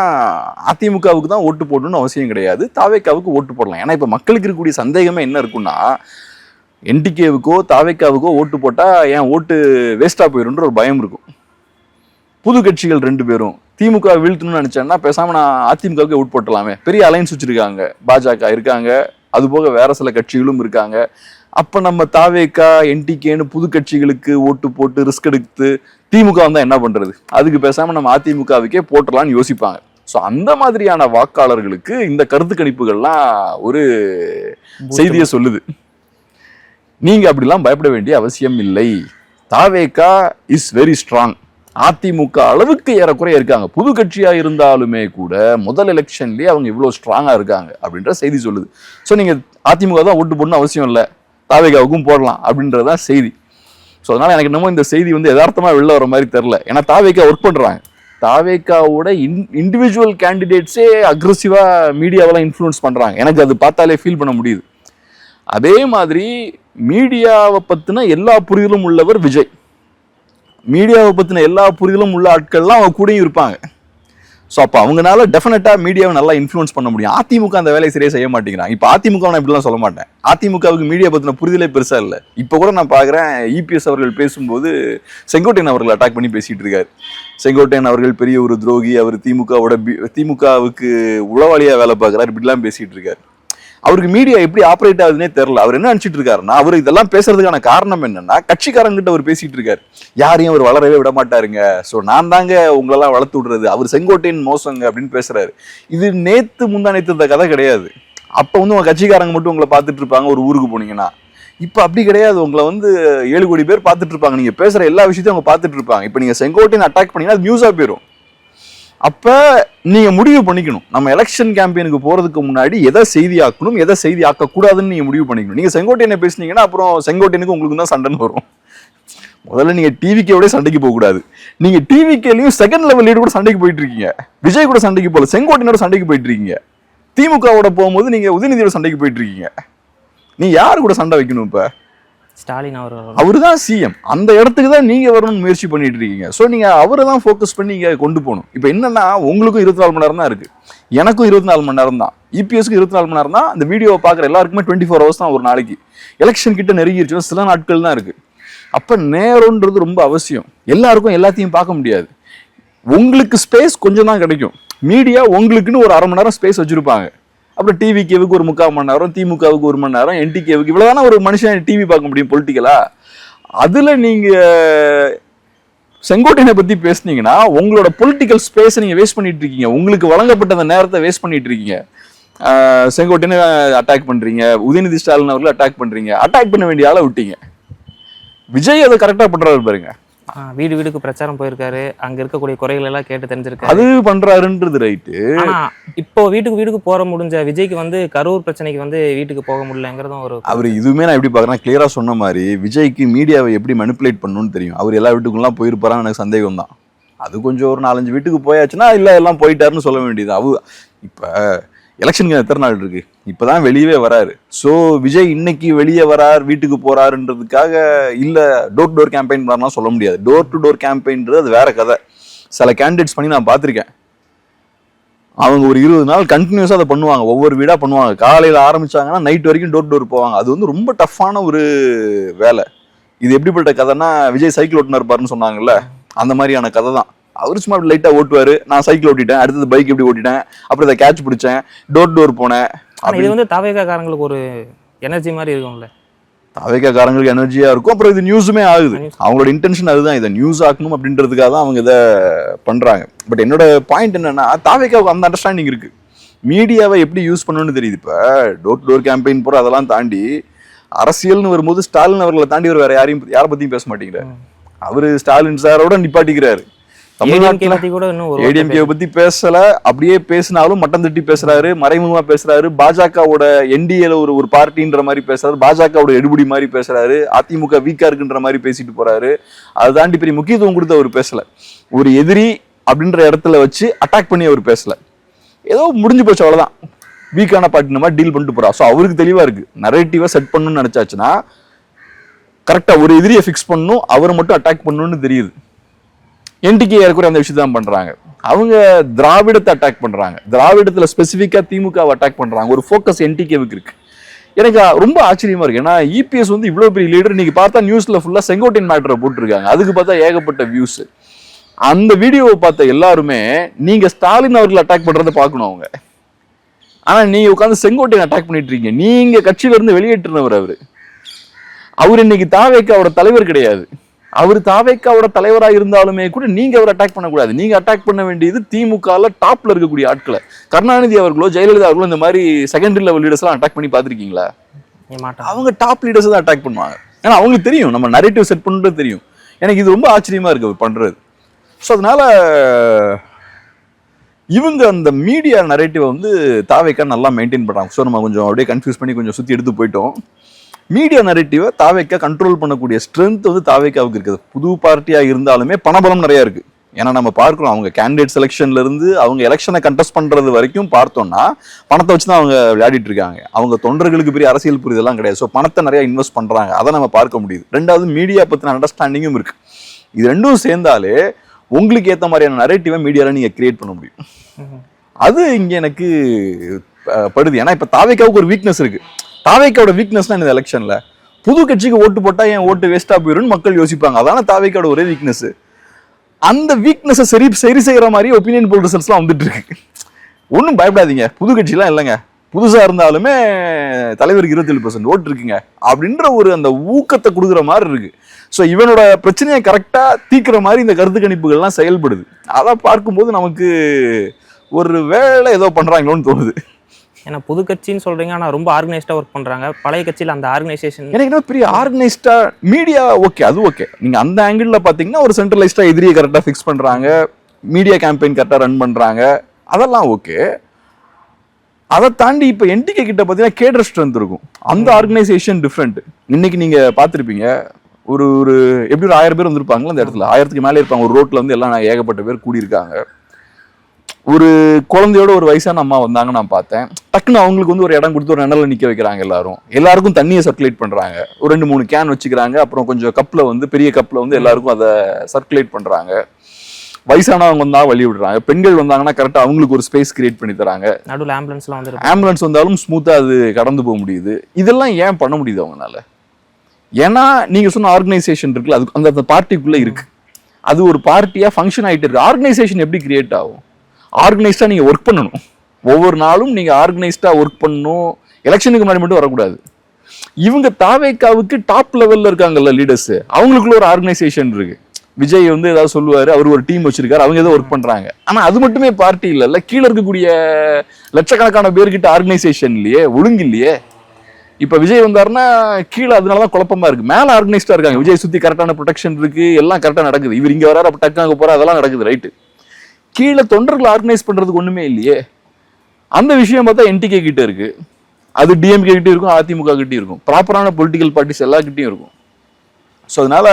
அதிமுகவுக்கு தான் ஓட்டு போடணும்னு அவசியம் கிடையாது, தாவேக்காவுக்கு ஓட்டு போடலாம். ஏன்னா இப்போ மக்களுக்கு இருக்கக்கூடிய சந்தேகமே என்ன இருக்குன்னா, என்டிகேவுக்கோ தாவேக்காவுக்கோ ஓட்டு போட்டா ஏன் ஓட்டு வேஸ்டா போயிடும்ன்ற ஒரு பயம் இருக்கும். புது கட்சிகள் 2 பேரும் திமுக வீழ்த்தணும்னு நினைச்சேன்னா பேசாம நான் அதிமுகவுக்கு ஓட்டு போட்டலாமே, பெரிய அலைன்ஸ் வச்சிருக்காங்க, பாஜக இருக்காங்க, அது போக வேற சில கட்சிகளும் இருக்காங்க. அப்ப நம்ம தாவேக்கா என்டிகேன்னு புது கட்சிகளுக்கு ஓட்டு போட்டு ரிஸ்க் எடுத்து திமுக வந்தா என்ன பண்றது, அதுக்கு பேசாம நம்ம அதிமுகவுக்கே போட்டலாம்னு யோசிப்பாங்க. ஸோ அந்த மாதிரியான வாக்காளர்களுக்கு இந்த கருத்து கணிப்புகள்லாம் ஒரு செய்தியை சொல்லுது. நீங்க அப்படிலாம் பயப்பட வேண்டிய அவசியம் இல்லை, தாவேக்கா இஸ் வெரி ஸ்ட்ராங், அதிமுக அளவுக்கு ஏறக்குறைய இருக்காங்க, புது கட்சியா இருந்தாலுமே கூட முதல் எலெக்ஷன்லயே அவங்க இவ்வளவு ஸ்ட்ராங்கா இருக்காங்க அப்படின்ற செய்தி சொல்லுது. ஸோ நீங்க அதிமுக தான் ஓட்டு போடணும் அவசியம் இல்லை, தாவேக்காவுக்கும் போடலாம் அப்படின்றதான் செய்தி. ஸோ அதனால எனக்கு என்னமோ இந்த செய்தி வந்து யதார்த்தமா வெளில வர மாதிரி தெரியல. ஏன்னா தாவேக்கா ஒர்க் பண்றாங்க, தாவேக்காவோட இண்டிவிஜுவல் கேண்டிடேட்ஸே அக்ரெசிவா மீடியாவெல்லாம் இன்ஃப்ளூயன்ஸ் பண்றாங்க, எனக்கு அது பார்த்தாலே ஃபீல் பண்ண முடியுது. அதே மாதிரி மீடியாவை பத்தின எல்லா புரிதலும் உள்ளவர் விஜய், மீடியாவை பத்தின எல்லா புரிதலும் உள்ள ஆட்கள்லாம் அவங்க கூடயும் இருப்பாங்க. ஸோ அப்போ அவங்களால டெஃபினட்டாக மீடியாவை நல்லா இன்ஃப்ளூயன்ஸ் பண்ண முடியும். அதிமுக அந்த வேலையை சரியாக செய்ய மாட்டேங்கிறாங்க. இப்போ அதிமுக நான் இப்படிலாம் சொல்ல மாட்டேன், அதிமுகவுக்கு மீடியா பற்றின புரிதலே பெருசாக இல்லை. இப்போ கூட நான் பார்க்குறேன், இபிஎஸ் அவர்கள் பேசும்போது செங்கோட்டையன் அவர்கள் அட்டாக் பண்ணி பேசிகிட்டு இருக்காரு. செங்கோட்டையன் அவர்கள் பெரிய ஒரு துரோகி, அவர் திமுகவுக்கு உளவாளியாக வேலை பார்க்குறாரு, இப்படிலாம் பேசிகிட்டு இருக்காரு. அவருக்கு மீடியா எப்படி ஆப்ரேட் ஆகுதுன்னே தெரியல. அவர் என்ன நினைச்சிட்டு இருக்காருன்னா, அவர் இதெல்லாம் பேசுறதுக்கான காரணம் என்னன்னா, கட்சிக்காரங்கிட்ட அவர் பேசிட்டு இருக்காரு, யாரையும் அவர் வளரவே விட மாட்டாருங்க, ஸோ நான் தாங்க உங்களெல்லாம் வளர்த்து விடுறது, அவர் செங்கோட்டையின் மோசங்க அப்படின்னு பேசுறாரு. இது முந்தா நேத்து இந்த கதை கிடையாது. அப்ப வந்து உங்க கட்சிக்காரங்க மட்டும் உங்களை பார்த்துட்டு இருப்பாங்க ஒரு ஊருக்கு போனீங்கன்னா. இப்ப அப்படி கிடையாது, உங்களை வந்து 7 கோடி பேர் பார்த்துட்டு இருப்பாங்க, நீங்க பேசுற எல்லா விஷயத்தையும் அவங்க பார்த்துட்டு இருப்பாங்க. இப்ப நீங்க செங்கோட்டையின் அட்டாக் பண்ணீங்கன்னா அது நியூஸா போயிடும். அப்ப நீங்க முடிவு பண்ணிக்கணும், நம்ம எலெக்ஷன் கேம்பெயினுக்கு போறதுக்கு முன்னாடி எதை செய்தி ஆக்கணும், எதை செய்தி ஆக்க கூடாதுன்னு நீங்க முடிவு பண்ணிக்கணும். நீங்க செங்கோட்டையனை பேசுனீங்கன்னா அப்புறம் செங்கோட்டையனுக்கு உங்களுக்கு தான் சண்டைன்னு வரும். முதல்ல நீங்க டிவிக்கேவோட சண்டைக்கு போக கூடாது. நீங்க டிவிக்கேலையும் செகண்ட் லெவல் லீடு கூட சண்டைக்கு போயிட்டு இருக்கீங்க, விஜய் கூட சண்டைக்கு போல, செங்கோட்டையனோட சண்டைக்கு போயிட்டு இருக்கீங்க. திமுகவோட போகும்போது நீங்க உதயநிதியோட சண்டைக்கு போயிட்டு இருக்கீங்க. நீ யாரு கூட சண்டை வைக்கணும்? இப்ப ஸ்டாலின் அவரு தான் சிஎம், அந்த இடத்துக்கு தான் நீங்க வரணும்னு முயற்சி பண்ணிட்டு இருக்கீங்க. ஸோ நீங்க அவரை தான் ஃபோக்கஸ் பண்ணி நீங்க கொண்டு போகணும். இப்போ என்னன்னா, உங்களுக்கும் 24 மணி நேரம் தான் இருக்கு, எனக்கும் 24 மணி நேரம் தான், இபிஎஸ்க்கு 24 மணி நேரம் தான். அந்த வீடியோவை பார்க்குற எல்லாருக்குமே 24 ஹவர்ஸ் தான் ஒரு நாளைக்கு. எலெக்ஷன் கிட்ட நெருங்கிருச்சுன்னா சில நாட்கள் தான் இருக்கு. அப்ப நேரம்ன்றது ரொம்ப அவசியம். எல்லாருக்கும் எல்லாத்தையும் பார்க்க முடியாது. உங்களுக்கு ஸ்பேஸ் கொஞ்சம் தான் கிடைக்கும். மீடியா உங்களுக்குன்னு ஒரு 1/2 மணி நேரம் ஸ்பேஸ் வச்சிருப்பாங்க. அப்புறம் டிவிகேவுக்கு ஒரு 3/4 மணி நேரம், திமுகவுக்கு 1 மணி நேரம், என்டிகேவுக்கு இவ்வளவுதானே ஒரு மனுஷன் டிவி பார்க்க முடியும் பொலிட்டிக்கலா. அதுல நீங்க செங்கோட்டையனை பத்தி பேசுனீங்கன்னா உங்களோட பொலிட்டிக்கல் ஸ்பேஸை நீங்க வேஸ்ட் பண்ணிட்டு இருக்கீங்க, உங்களுக்கு வழங்கப்பட்ட அந்த நேரத்தை வேஸ்ட் பண்ணிட்டு இருக்கீங்க. செங்கோட்டையனை அட்டாக் பண்றீங்க, உதயநிதி ஸ்டாலின் அவர்களை அட்டாக் பண்றீங்க, அட்டாக் பண்ண வேண்டிய ஆளை விட்டீங்க. விஜய் அதை கரெக்டா பண்றாரு பாருங்க. வீடு வீடுக்கு பிரச்சாரம் போயிருக்காரு, அங்க இருக்கக்கூடிய குறைகள் எல்லாம் கேட்டு தெரிஞ்சிருக்காரு. அது பண்றாருன்றது ரைட்டு. ஆனா இப்போ வீட்டுக்கு வீட்டுக்கு போற முடிஞ்ச விஜய்க்கு வந்து கரூர் பிரச்சனைக்கு வந்து வீட்டுக்கு போக முடியலங்கிறதும் ஒரு அவர் இதுவுமே நான் எப்படி பாக்குறேன், கிளியரா சொன்ன மாதிரி விஜய்க்கு மீடியாவை எப்படி மனிப்புலேட் பண்ணணும்னு தெரியும். அவர் எல்லா வீட்டுக்குலாம் போயிருப்பாரான்னு எனக்கு சந்தேகம் தான். அது கொஞ்சம் ஒரு 4-5 வீட்டுக்கு போயாச்சுன்னா இல்ல எல்லாம் போயிட்டாருன்னு சொல்ல வேண்டியது. இப்ப எலெக்ஷனுக்கு எத்தனை நாள் இருக்கு, இப்பதான் வெளியவே வராரு. ஸோ விஜய் இன்னைக்கு வெளியே வரார் வீட்டுக்கு போறாருன்றதுக்காக இல்ல டோர் டு டோர் கேம்பெயின் பண்ணலாம் சொல்ல முடியாது. டோர் டு டோர் கேம்பெயின்றது அது வேற கதை. சில கேண்டிடேட்ஸ் பண்ணி நான் பார்த்திருக்கேன். அவங்க ஒரு 20 நாள் கண்டினியூஸா அதை பண்ணுவாங்க, ஒவ்வொரு வீடா பண்ணுவாங்க. காலையில ஆரம்பிச்சாங்கன்னா நைட் வரைக்கும் டோர் டு டோர் போவாங்க. அது வந்து ரொம்ப டஃப்பான ஒரு வேலை. இது எப்படிப்பட்ட கதைன்னா, விஜய் சைக்கிள் ஓட்டுனா இருப்பாருன்னு சொன்னாங்கல்ல, அந்த மாதிரியான கதை தான். அவரு சும்மா லைட்டா ஓட்டுவாரு, நான் சைக்கிள் ஓட்டிட்டேன், அடுத்தது பைக் எப்படி ஓட்டிட்டேன், அப்புறம் இதை கேட்ச் பிடிச்சேன், டோர் டோர் போனேன். இது வந்து தாவேகாரங்களுக்கு ஒரு எனர்ஜி மாதிரி இருக்கும்ல. தாவேகாரங்களுக்கு எனர்ஜியா இருக்கும். அப்புறம் இது நியூஸுமே ஆகுது. அவங்களோட இன்டென்ஷன் அதுதான், இதை நியூஸ் ஆக்கணும் அப்படின்றதுக்காக தான் அவங்க இதை பண்றாங்க. பட் என்னோட பாயிண்ட் என்னன்னா, தாவேகாவுக்கு அந்த அண்டர்ஸ்டாண்டிங் இருக்கு, மீடியாவை எப்படி யூஸ் பண்ணணும்னு தெரியுது. இப்ப டோர் டு டோர் கேம்பெயின் போற அதெல்லாம் தாண்டி அரசியல்னு வரும்போது ஸ்டாலின் அவர்களை தாண்டி வேற யாரை பத்தியும் பேச மாட்டேங்கிறாரு. அவரு ஸ்டாலின் சாரோட நிப்பாட்டிக்கிறாரு. ஏடிஎம்கே பத்தி பேசல, அப்படியே பேசினாலும் மட்டம் தட்டி பேசுறாரு, மறைமுகமா பேசுறாரு. பாஜகவோட என்டிஏல ஒரு பார்ட்டின்ற மாதிரி பேசுறாரு, பாஜகவோட எடுபடி மாதிரி பேசுறாரு, அதிமுக வீக்கா இருக்குன்ற மாதிரி பேசிட்டு போறாரு. அதை தாண்டி பெரிய முக்கியத்துவம் கொடுத்து அவர் பேசல. ஒரு எதிரி அப்படின்ற இடத்துல வச்சு அட்டாக் பண்ணி அவர் பேசல. ஏதோ முடிஞ்சு போச்சு, அவ்வளவுதான். வீக்கான பார்ட்டி மாதிரி டீல் பண்ணிட்டு போறா. ஸோ அவருக்கு தெளிவா இருக்கு, நரேட்டிவா செட் பண்ணணும்னு நினைச்சாச்சுன்னா கரெக்டா ஒரு எதிரியை ஃபிக்ஸ் பண்ணணும், அவரை மட்டும் அட்டாக் பண்ணணும்னு தெரியுது. என்டிகே ஏற்கனவே அந்த விஷயத்தை தான் பண்றாங்க. அவங்க திராவிடத்தை அட்டாக் பண்றாங்க, திராவிடத்துல ஸ்பெசிஃபிக்கா திமுகவை அட்டாக் பண்றாங்க. ஒரு ஃபோக்கஸ் என்டிகேவுக்கு இருக்கு. எனக்கு ரொம்ப ஆச்சரியமா இருக்கு. ஏன்னா இபிஎஸ் வந்து இவ்வளவு பெரிய லீடர், நீங்க பார்த்தா நியூஸ்ல ஃபுல்லா செங்கோட்டையன் மேட்டரை போட்டிருக்காங்க. அதுக்கு பார்த்தா ஏகப்பட்ட வியூஸ். அந்த வீடியோவை பார்த்த எல்லாருமே நீங்க ஸ்டாலின் அவர்கள் அட்டாக் பண்றதை பார்க்கணும் அவங்க. ஆனா நீங்க உட்காந்து செங்கோட்டையன் அட்டாக் பண்ணிட்டு இருக்கீங்க. நீங்க கட்சியில இருந்து வெளியேற்றினவர் அவர் இன்னைக்கு தாவேக்காவோட தலைவர் கிடையாது. அவர் தாவேக்காவோட தலைவராக இருந்தாலுமே கூட நீங்க அவர் அட்டாக் பண்ணக்கூடாது. நீங்க அட்டாக் பண்ண வேண்டியது திமுகல டாப்ல இருக்கக்கூடிய ஆட்களை. கருணாநிதி அவர்களோ ஜெயலலிதா அவர்களோ இந்த மாதிரி செகண்டரி லெவல் லீடர்ஸ் எல்லாம் அட்டாக் பண்ணி பாத்திருக்கீங்களா? அவங்க டாப் லீடர்ஸ் தான் அட்டாக் பண்ணுவாங்க. ஏன்னா அவங்களுக்கு தெரியும் நம்ம நரேட்டிவ் செட் பண்றது தெரியும். எனக்கு இது ரொம்ப ஆச்சரியமா இருக்கு அவர் பண்றது. ஸோ அதனால இவங்க அந்த மீடியா நரேட்டிவை வந்து தாவேக்கா நல்லா மெயின்டைன் பண்றாங்க. ஸோ நம்ம கொஞ்சம் அப்படியே கன்ஃபியூஸ் பண்ணி கொஞ்சம் சுத்தி எடுத்து போயிட்டோம். மீடியா நரேட்டிவை தாவேக்கா கண்ட்ரோல் பண்ணக்கூடிய ஸ்ட்ரென்த் வந்து தாவேக்காவுக்கு இருக்குது. புது பார்ட்டியா இருந்தாலுமே பணபலம் நிறைய இருக்கு. ஏன்னா நம்ம பார்க்கிறோம், அவங்க கேண்டிடேட் செலெக்ஷன்ல இருந்து அவங்க எலெக்ஷனை கண்டெஸ்ட் பண்றது வரைக்கும் பார்த்தோம்னா பணத்தை வச்சுதான் அவங்க விளையாடிட்டு இருக்காங்க. அவங்க தொண்டர்களுக்கு பெரிய அரசியல் புரிதெல்லாம் கிடையாது. ஸோ பணத்தை நிறைய இன்வெஸ்ட் பண்றாங்க, அதை நம்ம பார்க்க முடியுது. ரெண்டாவது மீடியா பத்தின அண்டர்ஸ்டாண்டிங்கும் இருக்கு. இது ரெண்டும் சேர்ந்தாலே உங்களுக்கு ஏற்ற மாதிரியான நரேட்டிவை மீடியால நீங்க கிரியேட் பண்ண முடியும். அது இங்க எனக்கு படுது. ஏன்னா இப்ப தாவேக்காவுக்கு ஒரு வீக்னஸ் இருக்கு. தாவேக்காவோட வீக்னஸ் தான் இந்த எலெக்ஷன்ல புது கட்சிக்கு ஓட்டு போட்டா என் ஓட்டு வேஸ்டா போயிடும் மக்கள் யோசிப்பாங்க. அதான தாவேக்காவோட ஒரே வீக்னஸ். அந்த வீக்னஸை சரி செய்யற மாதிரி ஒப்பீனியன் போல் ரிசல்ட்ஸ்லாம் வந்துட்டு இருக்கு. ஒன்றும் பயப்படாதீங்க, புது கட்சிலாம் இல்லைங்க, புதுசா இருந்தாலுமே தலைவருக்கு 27% ஓட்டு இருக்குங்க அப்படின்ற ஒரு அந்த ஊக்கத்தை கொடுக்குற மாதிரி இருக்கு. ஸோ இவனோட பிரச்சனையை கரெக்டா தீக்கிற மாதிரி இந்த கருத்து கணிப்புகள்லாம் செயல்படுது. அதை பார்க்கும்போது நமக்கு ஒரு வேலை ஏதோ பண்றாங்களோன்னு தோணுது. ஏன்னா புது கட்சின்னு சொல்றீங்க, ஆனா ரொம்ப ஆர்கனைஸ்டா ஒர்க் பண்றாங்க. பழைய கட்சியில அந்த ஆர்கனைசேஷன் எனக்கு என்ன பெரிய ஆர்கனைஸ்டா மீடியா ஓகே, அது ஓகே. நீங்க அந்த ஆங்கிள் பாத்தீங்கன்னா ஒரு சென்ட்ரலைஸ்டா எதிரியை கரெக்டா ஃபிக்ஸ் பண்றாங்க, மீடியா கேம்பெயின் கரெக்டா ரன் பண்றாங்க, அதெல்லாம் ஓகே. அதை தாண்டி இப்ப என்டிகே கிட்ட பாத்தீங்கன்னா கேடர் ஸ்ட்ரென்த் இருக்கும். அந்த ஆர்கனைசேஷன் டிஃப்ரெண்ட். இன்னைக்கு நீங்க பாத்திருப்பீங்க, ஒரு எப்படி ஒரு 1000 பேர் வந்திருப்பாங்களா அந்த இடத்துல, 1000க்கு மேலே இருப்பாங்க. ஒரு ரோட்ல வந்து எல்லாம் ஏகப்பட்ட பேர் கூடியிருக்காங்க. ஒரு குழந்தையோட ஒரு வயசான அம்மா வந்தாங்க, நான் பார்த்தேன். டக்குன்னு அவங்களுக்கு வந்து ஒரு இடம் கொடுத்து ஒரு நிழல்ல நிக்க வைக்கிறாங்க. எல்லாருக்கும் தண்ணியை சர்க்குலேட் பண்றாங்க. ஒரு 2-3 கேன் வச்சுக்கிறாங்க. அப்புறம் கொஞ்சம் கப்ல வந்து பெரிய கப்ல வந்து எல்லாருக்கும் அதை சர்க்குலேட் பண்றாங்க. வயசானவங்க வந்தா வழி விடுறாங்க. பெண்கள் வந்தாங்கன்னா கரெக்டா அவங்களுக்கு ஒரு ஸ்பேஸ் கிரியேட் பண்ணி தராங்க. நடுவில் ஆம்புலன்ஸ் வந்தாலும் ஸ்மூத்தா அது கடந்து போக முடியுது. இதெல்லாம் ஏன் பண்ண முடியுது அவங்களால? ஏன்னா நீங்க சொன்ன ஆர்கனைசேஷன் இருக்குல்ல, அது அந்த பார்ட்டிக்குள்ள இருக்கு. அது ஒரு பார்ட்டியா ஃபங்க்ஷன் ஆயிட்டு இருக்கு. ஆர்கனைசேஷன் எப்படி கிரியேட் ஆகும்? ஆர்கனைஸ்டா நீங்க ஒர்க் பண்ணணும். ஒவ்வொரு நாளும் நீங்க ஆர்கனைஸ்டா ஒர்க் பண்ணணும். எலெக்ஷனுக்கு முன்னாடி மட்டும் வரக்கூடாது. இவங்க தாவேக்காவுக்கு டாப் லெவல்ல இருக்காங்கல்ல லீடர்ஸ், அவங்களுக்குள்ள ஒரு ஆர்கனைசேஷன் இருக்கு. விஜய் வந்து ஏதாவது சொல்லுவாரு, அவர் ஒரு டீம் வச்சிருக்காரு, அவங்க ஏதோ ஒர்க் பண்றாங்க. ஆனா அது மட்டுமே பார்ட்டி இல்ல, கீழே இருக்கக்கூடிய லட்சக்கணக்கான பேர்கிட்ட ஆர்கனைசேஷன் இல்லையே, ஒழுங்கு இல்லையே. இப்ப விஜய் வந்தாருன்னா கீழே அதனாலதான் குழப்பமா இருக்கு. மேல ஆர்கனைஸ்டா இருக்காங்க, விஜய் சுத்தி கரெக்டான ப்ரொடெக்ஷன் இருக்கு, எல்லாம் கரெக்டா நடக்குது. இவர் இங்க வராரு, அப்ப டக்கு அங்க போற, அதெல்லாம் நடக்குது, ரைட்டு. கீழே தொண்டர்கள் ஆர்கனைஸ் பண்றதுக்கு ஒண்ணுமே இல்லையே. அந்த விஷயம் பார்த்தா என்டிகே கிட்ட இருக்கு, அது டிஎம்கே கிட்டே இருக்கும், அதிமுக கிட்டே இருக்கும், ப்ராப்பரான பொலிட்டிக்கல் பார்ட்டிஸ் எல்லா கிட்டையும் இருக்கும். ஸோ அதனால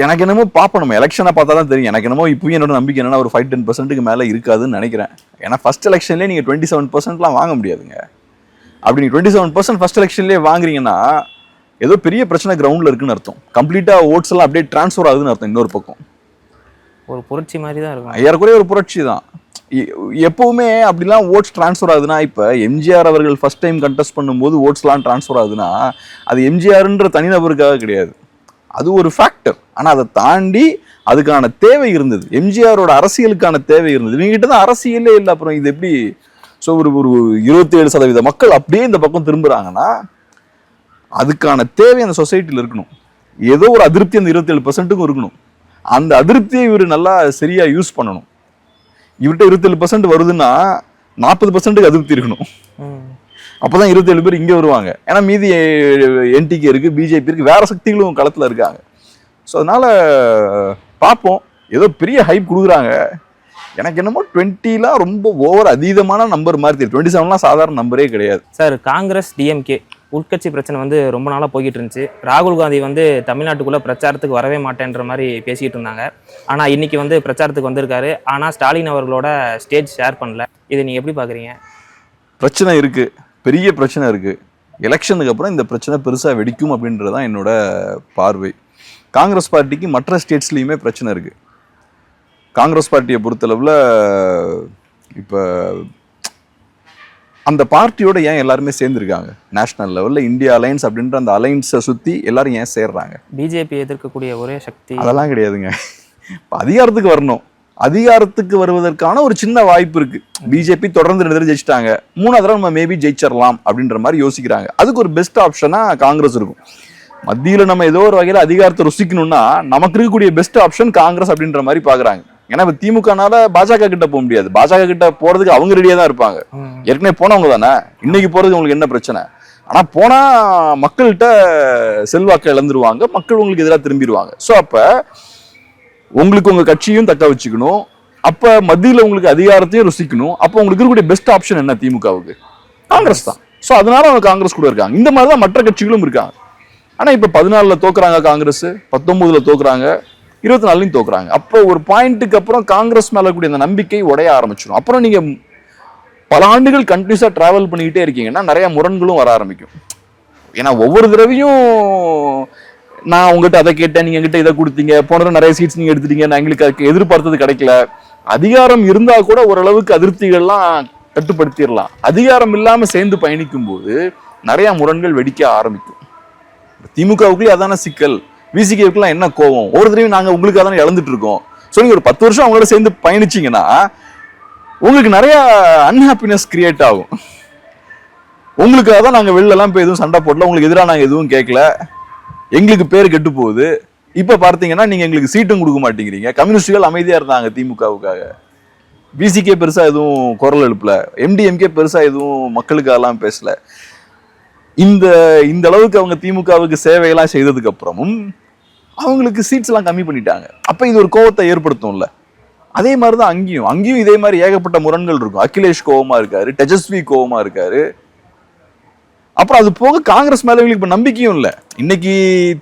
எனக்கு என்னமோ பார்ப்போம், நம்ம எலெக்ஷனை பார்த்தா தான் தெரியும். எனக்கு என்னமோ இப்பயும் என்னோட நம்பிக்கை என்னன்னா ஒரு 5-10% மேலே இருக்காதுன்னு நினைக்கிறேன். ஏன்னா ஃபர்ஸ்ட் எலெக்ஷன்லேயே நீங்கள் 27%லாம் வாங்க முடியாதுங்க. அப்படி நீங்கள் 27% ஃபர்ஸ்ட் எலெக்ஷன்லேயே வாங்குறீங்கன்னா ஏதோ பெரிய பிரச்சனை கிரவுண்டில் இருக்குன்னு அர்த்தம். கம்ப்ளீட்டாக ஓட்ஸ் எல்லாம் அப்படியே டிரான்ஸ்ஃபர் ஆகுதுன்னு அர்த்தம். இன்னொரு பக்கம் ஒரு புரட்சி மாதிரி தான் இருக்கும், ஏறக்குறைய ஒரு புரட்சி தான். எப்பவுமே அப்படிலாம் ஓட்ஸ் டிரான்ஸ்ஃபர் ஆகுதுன்னா, இப்போ எம்ஜிஆர் அவர்கள் ஃபர்ஸ்ட் டைம் கண்டெஸ்ட் பண்ணும்போது ஓட்ஸ்லாம் டிரான்ஸ்ஃபர் ஆகுதுன்னா அது எம்ஜிஆர்ன்ற தனிநபருக்காக கிடையாது, அது ஒரு ஃபேக்டர். ஆனால் அதை தாண்டி அதுக்கான தேவை இருந்தது, எம்ஜிஆரோட அரசியலுக்கான தேவை இருந்தது. இவங்ககிட்ட தான் அரசியலே இல்லை, அப்புறம் இது எப்படி? ஸோ ஒரு 27% மக்கள் அப்படியே இந்த பக்கம் திரும்புறாங்கன்னா அதுக்கான தேவை அந்த சொசைட்டியில் இருக்கணும். ஏதோ ஒரு அதிருப்தி அந்த 27%க்கும் இருக்கணும். அந்த அதிருப்தியை இவர் நல்லா சரியா யூஸ் பண்ணணும். இவர்கிட்ட 27% வருதுன்னா 40%க்கு அதிருப்தி இருக்கணும். அப்பதான் 27 பேர் இங்க வருவாங்க. ஏன்னா மீதி என்டிகே இருக்கு, பிஜேபி இருக்கு, வேற சக்திகளும் களத்துல இருக்காங்க. ஸோ அதனால பார்ப்போம். ஏதோ பெரிய ஹைப் கொடுக்குறாங்க. எனக்கு என்னமோ 20லாம் ரொம்ப ஓவர் அதீதமான நம்பர் மாதிரி தெரியும். 27லாம் சாதாரண நம்பரே கிடையாது சார். காங்கிரஸ் டிஎம்கே உள்கட்சி பிரச்சனை வந்து ரொம்ப நாளாக போய்கிட்டு இருந்துச்சு. ராகுல் காந்தி வந்து தமிழ்நாட்டுக்குள்ளே பிரச்சாரத்துக்கு வரவே மாட்டேன்ற மாதிரி பேசிக்கிட்டு இருந்தாங்க. ஆனால் இன்னைக்கு வந்து பிரச்சாரத்துக்கு வந்திருக்காரு. ஆனால் ஸ்டாலின் அவர்களோட ஸ்டேஜ் ஷேர் பண்ணல. இதை நீங்கள் எப்படி பார்க்குறீங்க? பிரச்சனை இருக்கு, பெரிய பிரச்சனை இருக்கு. எலெக்ஷனுக்கு அப்புறம் இந்த பிரச்சனை பெருசாக வெடிக்கும் அப்படின்றதான் என்னோட பார்வை. காங்கிரஸ் பார்ட்டிக்கு மற்ற ஸ்டேட்ஸ்லையுமே பிரச்சனை இருக்கு. காங்கிரஸ் பார்ட்டியை பொறுத்தளவில் இப்போ அந்த பார்ட்டியோட ஏன் எல்லாருமே சேர்ந்துருக்காங்க? நேஷனல் லெவலில் இந்தியா அலையன்ஸ் அப்படின்ற அந்த அலையன்ஸை சுற்றி எல்லாரும் ஏன் சேர்றாங்க? பிஜேபி எதிர்க்கக்கூடிய ஒரே சக்தி அதெல்லாம் கிடையாதுங்க. இப்போ அதிகாரத்துக்கு வரணும், அதிகாரத்துக்கு வருவதற்கான ஒரு சின்ன வாய்ப்பு இருக்கு. பிஜேபி தொடர்ந்து 2 தடவை ஜெயிச்சிட்டாங்க, 3வது தடவை நம்ம மேபி ஜெயிச்சிடலாம் அப்படின்ற மாதிரி யோசிக்கிறாங்க. அதுக்கு ஒரு பெஸ்ட் ஆப்ஷனா காங்கிரஸ் இருக்கும். மத்தியில் நம்ம ஏதோ ஒரு வகையில் அதிகாரத்தை ருசிக்கணும்னா நமக்கு இருக்கக்கூடிய பெஸ்ட் ஆப்ஷன் காங்கிரஸ் அப்படின்ற மாதிரி பாக்குறாங்க. ஏன்னா இப்ப திமுகனால பாஜக கிட்ட போக முடியாது, பாஜக கிட்ட போறதுக்கு அவங்க ரெடியா தான் இருப்பாங்க. ஏற்கனவே போனவங்க தானே, இன்னைக்கு போறதுக்கு உங்களுக்கு என்ன பிரச்சனை? ஆனா போனா மக்கள்கிட்ட செல்வாக்கு இழந்துருவாங்க, மக்கள் உங்களுக்கு எதிராக திரும்பிடுவாங்க. ஸோ அப்ப உங்களுக்கு உங்க கட்சியும் தக்க வச்சுக்கணும், அப்ப மத்தியில உங்களுக்கு அதிகாரத்தையும் ருசிக்கணும். அப்ப உங்களுக்கு இருக்கக்கூடிய பெஸ்ட் ஆப்ஷன் என்ன? திமுகவுக்கு காங்கிரஸ் தான். ஸோ அதனால அவங்க காங்கிரஸ் கூட இருக்காங்க. இந்த மாதிரிதான் மற்ற கட்சிகளும் இருக்காங்க. ஆனா இப்ப 14ல தோக்குறாங்க காங்கிரஸ், 19ல தோக்குறாங்க, 24லையும் தோக்குறாங்க. அப்போ ஒரு பாயிண்ட்டுக்கு அப்புறம் காங்கிரஸ் மேல கூடிய அந்த நம்பிக்கை உடைய ஆரம்பிச்சிடும். அப்புறம் நீங்க பல ஆண்டுகள் கண்டினியூஸா டிராவல் பண்ணிக்கிட்டே இருக்கீங்கன்னா நிறைய முரண்களும் வர ஆரம்பிக்கும். ஏன்னா ஒவ்வொரு தடவையும் நான் உங்ககிட்ட அதை கேட்டேன், நீங்க எங்கிட்ட இதை கொடுத்தீங்க, போன நிறைய சீட்ஸ் நீங்க எடுத்துட்டீங்க, நான் எங்களுக்கு எதிர்பார்த்தது கிடைக்கல. அதிகாரம் இருந்தா கூட ஓரளவுக்கு அதிருப்திகள்லாம் கட்டுப்படுத்திடலாம். அதிகாரம் இல்லாம சேர்ந்து பயணிக்கும் போது நிறைய முரண்கள் வெடிக்க ஆரம்பிக்கும். திமுகவுக்குள்ளே அதான சிக்கல். விசிகேவுக்குலாம் என்ன கோவம்? ஒரு தடவையும் நாங்க உங்களுக்காக தானே இழந்துட்டு இருக்கோம். ஸோ நீங்க ஒரு 10 வருஷம் அவங்களோட சேர்ந்து பயணிச்சீங்கன்னா உங்களுக்கு நிறைய அன்ஹாப்பினஸ் கிரியேட் ஆகும். உங்களுக்காக தான் நாங்க வெளிலலாம் போய் எதுவும் சண்டை போடல, உங்களுக்கு எதிராக நாங்க எதுவும் கேட்கல, எங்களுக்கு பேர் கெட்டு போகுது. இப்ப பார்த்தீங்கன்னா நீங்க எங்களுக்கு சீட்டும் கொடுக்க மாட்டேங்கிறீங்க. கம்யூனிஸ்டுகள் அமைதியா இருந்தாங்க திமுகவுக்காக, விசிகே பெருசா எதுவும் குரல் எழுப்பல, எம்டிஎம்கே பெருசா எதுவும் மக்களுக்காகலாம் பேசல. இந்த அளவுக்கு அவங்க திமுகவுக்கு சேவையெல்லாம் செய்ததுக்கு அப்புறமும் அவங்களுக்கு சீட்ஸ் எல்லாம் கம்மி பண்ணிட்டாங்க. அப்ப இது ஒரு கோவத்தை ஏற்படுத்தும்ல. அதே மாதிரிதான் அங்கேயும் இதே மாதிரி ஏகப்பட்ட முரண்கள் இருக்கும். அகிலேஷ் கோவமா இருக்காரு, தேஜஸ்வி கோவமா இருக்காரு. அப்புறம் அது போக காங்கிரஸ் மேல இவங்களுக்கு இப்ப நம்பிக்கையும் இல்ல. இன்னைக்கு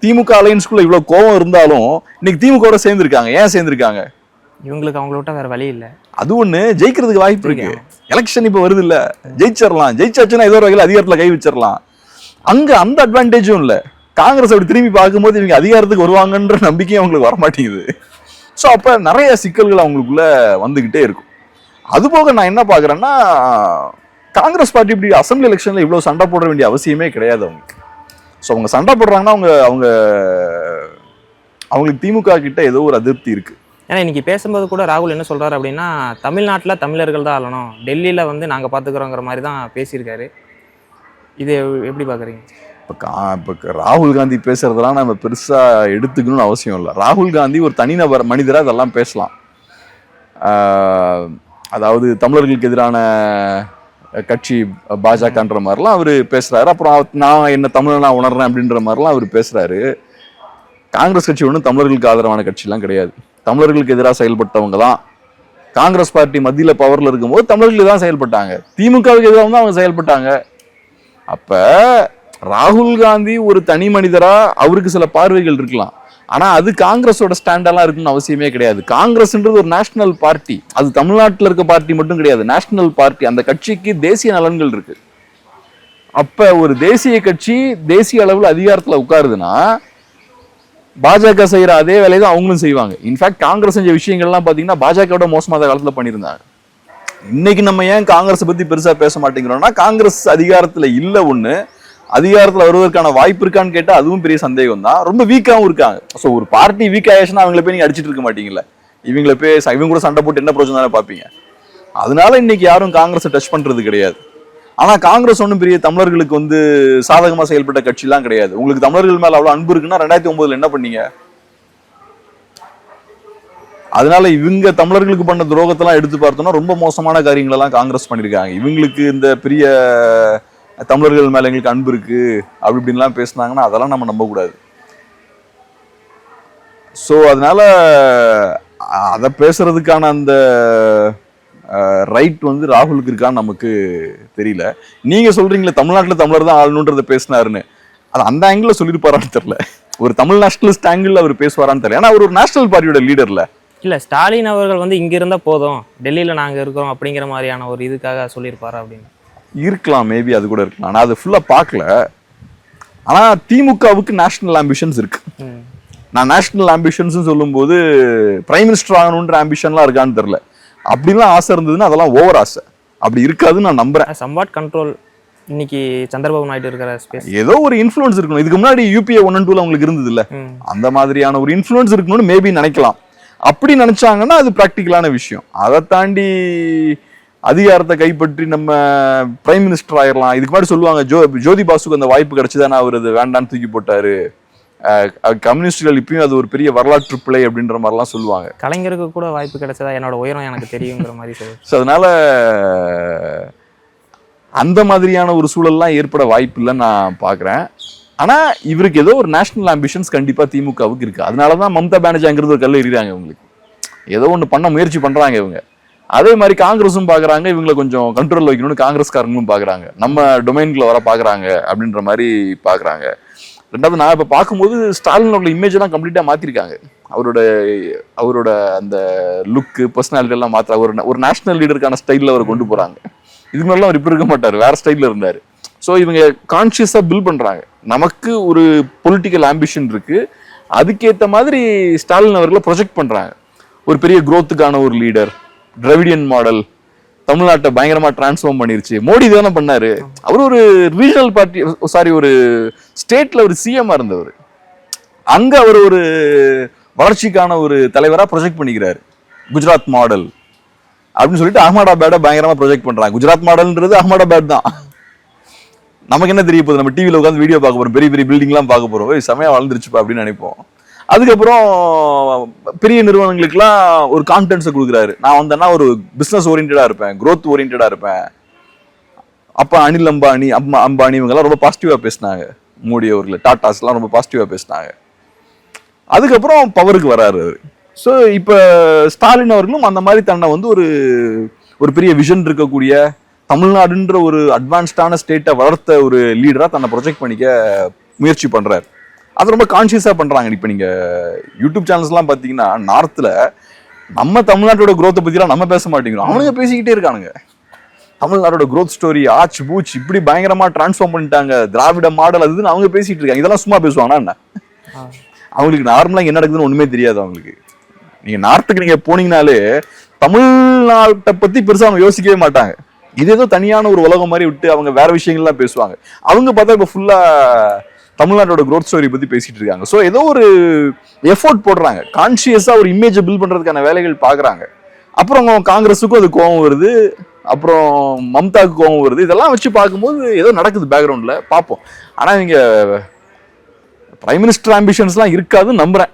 திமுக அலையன்ஸ்குள்ள இவ்வளவு கோவம் இருந்தாலும் இன்னைக்கு திமுக சேர்ந்திருக்காங்க. ஏன் சேர்ந்திருக்காங்க? இவங்களுக்கு அவங்கள விட்டா வேற வழி இல்ல. அது ஒண்ணு, ஜெயிக்கிறதுக்கு வாய்ப்பு இருக்கு. எலெக்ஷன் இப்ப வருது இல்ல, ஜெயிச்சிடலாம். ஜெயிச்சாச்சுன்னா ஏதோ ஒரு வகையில் அதிகாரத்துல கை வச்சிடலாம். அங்க அந்த அட்வான்டேஜும் இல்ல. காங்கிரஸ் அப்படி திரும்பி பார்க்கும்போது இவங்க அதிகாரத்துக்கு வருவாங்கன்ற நம்பிக்கையும் அவங்களுக்கு வரமாட்டேங்குது. ஸோ அப்ப நிறைய சிக்கல்கள் அவங்களுக்குள்ள வந்துகிட்டே இருக்கும். அது போக நான் என்ன பாக்குறேன்னா, காங்கிரஸ் பார்ட்டி இப்படி அசம்பிளி எலெக்ஷன்ல இவ்வளவு சண்டை போட வேண்டிய அவசியமே கிடையாது அவங்களுக்கு. ஸோ அவங்க சண்டை போடுறாங்கன்னா அவங்களுக்கு திமுக கிட்ட ஏதோ ஒரு அதிருப்தி இருக்கு. ஏன்னா இன்னைக்கு பேசும்போது கூட ராகுல் என்ன சொல்றாரு அப்படின்னா, தமிழ்நாட்டில் தமிழர்கள் தான் ஆளணும், டெல்லியில வந்து நாங்க பாத்துக்கிறோங்கிற மாதிரி தான் பேசியிருக்காரு. இது எப்படி பாக்குறீங்க? இப்போ ராகுல் காந்தி பேசுறதெல்லாம் நம்ம பெருசா எடுத்துக்கணும்னு அவசியம் இல்லை. ராகுல் காந்தி ஒரு தனிநபர் மனிதரா இதெல்லாம் பேசலாம். அதாவது தமிழர்களுக்கு எதிரான கட்சி பாஜகன்ற மாதிரிலாம் அவர் பேசுறாரு. அப்புறம் நான் என்ன தமிழ் நான் உணர்றேன் அப்படின்ற மாதிரிலாம் அவர் பேசுறாரு. காங்கிரஸ் கட்சி ஒன்றும் தமிழர்களுக்கு ஆதரவான கட்சிலாம் கிடையாது. தமிழர்களுக்கு எதிராக செயல்பட்டவங்க தான். காங்கிரஸ் பார்ட்டி மத்தியில பவர்ல இருக்கும்போது தமிழர்களுக்கு தான் செயல்பட்டாங்க, திமுகவுக்கு எதிராக தான் அவங்க செயல்பட்டாங்க. அப்ப ராகுல் காந்தி ஒரு தனி மனிதரா அவருக்கு சில பார்வைகள் இருக்கலாம், ஆனா அது காங்கிரஸோட ஸ்டாண்டெல்லாம் இருக்குன்னு அவசியமே கிடையாது. காங்கிரஸ்ன்றது ஒரு நேஷனல் பார்ட்டி, அது தமிழ்நாட்டில் இருக்க பார்ட்டி மட்டும் கிடையாது, நேஷனல் பார்ட்டி. அந்த கட்சிக்கு தேசிய நலன்கள் இருக்கு. அப்ப ஒரு தேசிய கட்சி தேசிய அளவில் அதிகாரத்துல உட்காருதுன்னா பாஜக செய்யற அதே வேலையை தான் அவங்களும் செய்வாங்க. இன்ஃபேக்ட் காங்கிரஸ் செஞ்ச விஷயங்கள்லாம் பாத்தீங்கன்னா பாஜகவோட மோசமான காலத்துல பண்ணியிருந்தாங்க. இன்னைக்கு நம்ம ஏன் காங்கிரஸ் பத்தி பெருசா பேச மாட்டேங்கிறோம்னா, காங்கிரஸ் அதிகாரத்துல இல்ல, ஒண்ணு அதிகாரத்துல வருவதற்கான வாய்ப்பு இருக்கான்னு கேட்டா அதுவும் பெரிய சந்தேகம் தான். ரொம்ப வீக்காவும் இருக்காங்க. ஸோ ஒரு பார்ட்டி வீக் ஆயிடுச்சுன்னா அவங்கள போய் நீங்க அடிச்சிட்டு இருக்க மாட்டீங்கல்ல, இவங்க கூட சண்டை போட்டு என்ன பிரச்சனை தானே பாப்பீங்க. அதனால இன்னைக்கு யாரும் காங்கிரஸை டச் பண்றது கிடையாது. ஆனா காங்கிரஸ் ஒன்றும் பெரிய தமிழர்களுக்கு சாதகமா செயல்பட்ட கட்சி எல்லாம் கிடையாது. உங்களுக்கு தமிழர்கள் மேல அவ்வளவு அன்பு இருக்குன்னா 2009 என்ன பண்ணீங்க? அதனால இவங்க தமிழர்களுக்கு பண்ண துரோகத்தெல்லாம் எடுத்து பார்த்தோம்னா ரொம்ப மோசமான காரியங்கள் எல்லாம் காங்கிரஸ் பண்ணிருக்காங்க. இவங்களுக்கு இந்த பெரிய தமிழர்கள் மேல எங்களுக்கு அன்பு இருக்கு அப்படி இப்படின்லாம் பேசினாங்கன்னா அதெல்லாம் நம்ம நம்ப கூடாது. ஸோ அதனால அதை பேசுறதுக்கான அந்த ரைட் ராகுலுக்கு இருக்கான்னு நமக்கு தெரியல. நீங்க சொல்றீங்களே தமிழ்நாட்டுல தமிழர் தான் ஆளணுன்றதை பேசினாருன்னு, அது அந்த ஆங்கிள் சொல்லிருப்பாரான்னு தெரியல. ஒரு தமிழ் நேஷனலிஸ்ட் ஆங்கிள் அவர் பேசுவாரான்னு தெரியல. ஏன்னா அவர் ஒரு நேஷனல் பார்ட்டியோட லீடர்ல. இல்ல ஸ்டாலின் அவர்கள் இங்க இருந்தா போதும், டெல்லியில நாங்க இருக்கோம் அப்படிங்கிற மாதிரியான ஒரு இதுக்காக சொல்லியிருப்பாரா அப்படின்னு இருக்கலாம், மேபி அது கூட இருக்கலாம். ஆனா அது ஃபுல்லா பார்க்கல. ஆனா திமுகவுக்கு நேஷனல் ஆம்பிஷன்ஸ் இருக்கு. நான் நேஷனல் ஆம்பிஷன்ஸ் சொல்லும் போது பிரைம் மினிஸ்டர் ஆகணுன்ற ஆம்பிஷன்லாம் இருக்கான்னு தெரியல. அப்படிலாம் ஆசை இருந்ததுன்னா அதெல்லாம் ஓவர் ஆசை, அப்படி இருக்காதுன்னு நான் நம்புறேன். சம்வாட் கண்ட்ரோல் இன்னைக்கு சந்திரபாபு நாயுடு இருக்கிற ஸ்பேஸ் ஏதோ ஒரு இன்ஃப்ளூயன்ஸ் இருக்கணும். இதுக்கு முன்னாடி UPA 1 and 2 உங்களுக்கு இருந்தது இல்ல, அந்த மாதிரியான ஒரு இன்ஃப்ளூயன்ஸ் இருக்கணும்னு மேபி நினைக்கலாம். அப்படி நினைச்சாங்கன்னா அது பிராக்டிக்கலான விஷயம். அதை தாண்டி அதிகாரத்தை கைப்பற்றி நம்ம பிரைம் மினிஸ்டர் ஆயிடலாம். இதுக்கு முன்னாடி சொல்லுவாங்க ஜோதி பாசுக்கு அந்த வாய்ப்பு கிடைச்சுதானே அவர் அது வேண்டான்னு தூக்கி போட்டாரு. கம்யூனிஸ்டுகள் இப்பயும் அது ஒரு பெரிய வரலாற்று பிழை அப்படின்ற மாதிரிலாம் சொல்லுவாங்க. கலைஞருக்கு கூட வாய்ப்பு கிடைச்சதா என்னோட உயரம் எனக்கு தெரியுங்கிற மாதிரி சொல்லு. ஸோ அதனால அந்த மாதிரியான ஒரு சூழல்லாம் ஏற்பட வாய்ப்பு இல்லைன்னு நான் பாக்குறேன். ஆனா இவருக்கு ஏதோ ஒரு நேஷனல் ஆம்பிஷன்ஸ் கண்டிப்பா திமுகவுக்கு இருக்கு. அதனாலதான் மம்தா பானர்ஜிங்கிறது ஒரு கல்ல எறிறாங்க. இவங்களுக்கு ஏதோ ஒண்ணு பண்ண முயற்சி பண்றாங்க இவங்க. அதே மாதிரி காங்கிரஸும் பாக்குறாங்க இவங்களை கொஞ்சம் கண்ட்ரோல் வைக்கணும்னு காங்கிரஸ்காரங்களும் பாக்குறாங்க, நம்ம டொமைன்குள்ள வர பாக்குறாங்க அப்படின்ற மாதிரி பாக்குறாங்க. ரெண்டாவது நான் இப்ப பார்க்கும்போது ஸ்டாலினோட இமேஜ் எல்லாம் கம்ப்ளீட்டா மாத்திருக்காங்க. அவரோட அந்த லுக்கு பர்சனாலிட்டி எல்லாம் மாத்திர ஒரு நேஷனல் லீடருக்கான ஸ்டைல்ல அவர் கொண்டு போறாங்க. இதுக்கு மேலாம் அவர் இப்ப இருக்க மாட்டாரு, வேற ஸ்டைல்ல இருந்தாரு. ஸோ இவங்க கான்சியஸா பில்ட் பண்றாங்க, நமக்கு ஒரு பொலிட்டிக்கல் ஆம்பிஷன் இருக்கு, அதுக்கேற்ற மாதிரி ஸ்டாலின் அவர்களை ப்ரொஜெக்ட் பண்றாங்க. ஒரு பெரிய குரோத்துக்கான ஒரு லீடர், டிராவிடியன் மாடல் தமிழ்நாட்டை பயங்கரமா டிரான்ஸ்ஃபார்ம் பண்ணிருச்சு. மோடி தானே பண்ணாரு. அவர் ஒரு ரீஜனல் பார்ட்டி ஒரு ஸ்டேட்ல ஒரு சிஎம் இருந்தவர். அங்க அவர் ஒரு வளர்ச்சிக்கான ஒரு தலைவரா ப்ரொஜெக்ட் பண்ணிக்கிறாரு. குஜராத் மாடல் அப்படின்னு சொல்லிட்டு அகமதாபாட பயங்கரமா ப்ரொஜெக்ட் பண்றாங்க. குஜராத் மாடல்ன்றது அகமதாபாத் தான். நமக்கு என்ன தெரிய போகுது, நம்ம டிவியில உட்காந்து வீடியோ பார்க்க போறோம், பெரிய பெரிய பில்டிங் எல்லாம் பார்க்க போறோம், செமையா வளர்ந்துருச்சுப்பா அப்படின்னு நினைப்போம். அதுக்கப்புறம் பெரிய நிறுவனங்களுக்குலாம் ஒரு கான்ஃபிடன்ஸை கொடுக்குறாரு. நான் வந்தேன்னா ஒரு பிசினஸ் ஓரியன்டா இருப்பேன், growth ஓரியன்டா இருப்பேன். அப்ப அனில் அம்பானி இவங்கெல்லாம் ரொம்ப பாசிட்டிவா பேசினாங்க. மோடி அவர்கள், டாடாஸ் எல்லாம் ரொம்ப பாசிட்டிவா பேசினாங்க. அதுக்கப்புறம் பவருக்கு வராரு. ஸோ இப்ப ஸ்டாலின் அவர்களும் அந்த மாதிரி தன்னை ஒரு பெரிய விஷன் இருக்கக்கூடிய தமிழ்நாடுன்ற ஒரு அட்வான்ஸ்டான ஸ்டேட்டை வளர்த்த ஒரு லீடரா தன்னை ப்ரொஜெக்ட் பண்ணிக்க முயற்சி பண்றாரு. அது ரொம்ப கான்சியஸா பண்றாங்க. இப்ப நீங்க யூடியூப் சேனல்ஸ் எல்லாம் பாத்தீங்கன்னா நார்த்ல நம்ம தமிழ்நாட்டோட குரோத்தை பத்தி எல்லாம் நம்ம பேச மாட்டேங்கிறோம், அவனுங்க பேசிக்கிட்டே இருக்கானுங்க. தமிழ்நாட்டோட growth ஸ்டோரி ஆச்சு பூச் இப்படி பயங்கரமா டிரான்ஸ்ஃபார்ம் பண்ணிட்டாங்க, திராவிட மாடல் அதுன்னு அவங்க பேசிட்டு இருக்காங்க. இதெல்லாம் சும்மா பேசுவாங்கன்னா என்ன, அவங்களுக்கு நார்மலா என்ன நடக்குதுன்னு ஒண்ணுமே தெரியாது. அவங்களுக்கு நீங்க நார்த்துக்கு நீங்க போனீங்கனாலே தமிழ்நாட்டை பத்தி பெருசா அவங்க யோசிக்கவே மாட்டாங்க. இது ஏதோ தனியான ஒரு உலகம் மாதிரி விட்டு அவங்க வேற விஷயங்கள்லாம் பேசுவாங்க. அவங்க பார்த்தா இப்ப ஃபுல்லா தமிழ்நாட்டோட growth ஸ்டோரி பத்தி பேசிட்டு இருக்காங்க. ஸோ ஏதோ ஒரு எஃபோர்ட் போடுறாங்க, கான்சியஸா ஒரு இமேஜை பில்ட் பண்றதுக்கான வேலைகள் பாக்குறாங்க. அப்புறம் காங்கிரஸுக்கும் அது கோவம் வருது, அப்புறம் மம்தாவுக்கு கோவம் வருது. இதெல்லாம் வச்சு பார்க்கும்போது ஏதோ நடக்குது பேக்ரவுண்ட்ல பார்ப்போம். ஆனா இங்க பிரைம் மினிஸ்டர் ஆம்பிஷன்ஸ்லாம் இருக்காதுன்னு நம்புறேன்.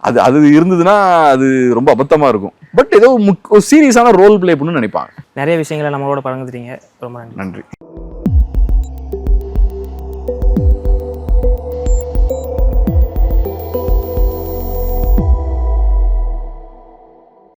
அது அது இருந்ததுன்னா அது ரொம்ப அபத்தமா இருக்கும். பட் ஏதோ ஒரு சீரியஸான ரோல் பிளே பண்ணணும்னு நினைப்பாங்க. நிறைய விஷயங்களை நம்மளோட பகிர்ந்துட்டீங்க. ரொம்ப நன்றி. நன்றி.